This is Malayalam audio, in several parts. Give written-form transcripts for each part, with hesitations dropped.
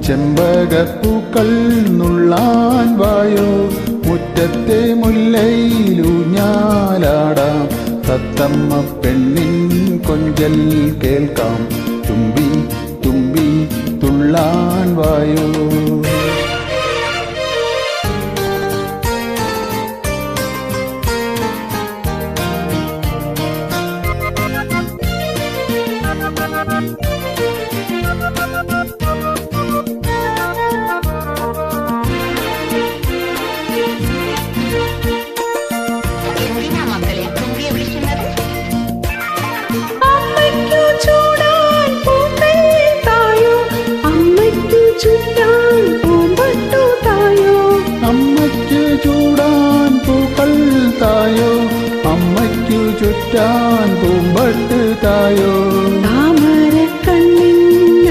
ചെമ്പകപ്പൂക്കൾ നുള്ളാൻ വായോ, മുറ്റത്തെ മുല്ലയിലൂഞ്ഞാലാടാം, തത്തമ്മ പെണ്ണിൻ കൊഞ്ചൽ കേൾക്കാം. തുമ്പി തുമ്പി തുള്ളാൻ വായോ. അമ്മയ്ക്കു ചുറ്റാൻ പൂമ്പട്ട് തായോ, താമരക്കണ്ണിൻ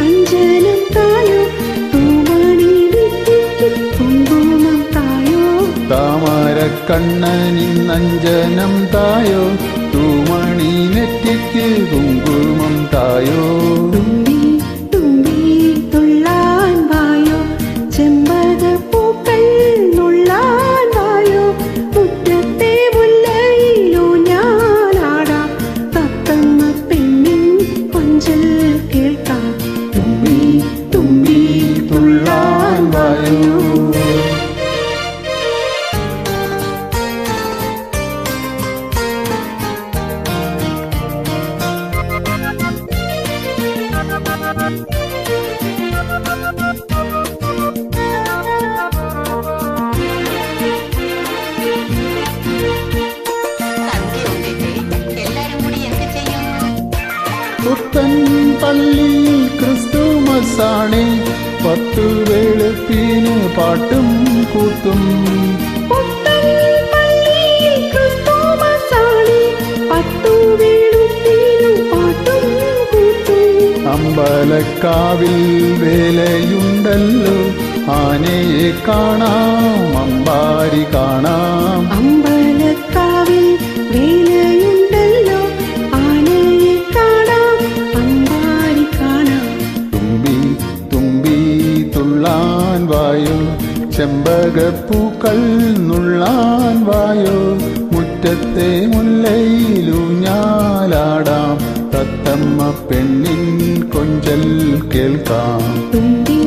അഞ്ജനം തായോ, തൂമണി നെറ്റിക്ക് കുങ്കുമം തായോ, താമരക്കണ്ണനിൻ അഞ്ജനം തായോ, തൂമണി നെറ്റിക്ക് കുങ്കുമം തായോ. തുമ്പി തുമ്പി തുള്ളാൻ വായോ, ചെമ്പകപ്പൂക്കൾ നുള്ളാൻ വായോ, മുറ്റത്തെ മുല്ലയിലൂഞ്ഞാലാടാം, തത്തമ്മ പെണ്ണിൻ കൊഞ്ചൽ കേൾക്കാം. തുമ്പി തുമ്പി തുള്ളാൻ വായോ. പുത്തൻ പള്ളി ക്രിസ്തുമസാണേ, 10 വെളുപ്പിന് പാട്ടും കൂത്തും. പുത്തൻ പള്ളി ക്രിസ്തുമസാണേ, 10 വെളുപ്പിന് പാട്ടും കൂത്തും. അമ്പലക്കാവിൽ വേലയുണ്ടല്ലോ, ആനയെ കാണാം അമ്പാരി കാണാം. അമ്പലക്കാവിൽ വേലയുണ്ടല്ലോ, ആനയെ കാണാം അമ്പാരി കാണാം. തുമ്പി തുമ്പി തുള്ളാൻ വായോ, ചെമ്പകപ്പൂക്കൾ നുള്ളാൻ വായോ, മുറ്റത്തെ മുല്ലയിലൂഞ്ഞാലാടാം, തത്തമ്മ പെണ്ണിൻ കൊഞ്ചൽ കേൾക്കാം. തുമ്പി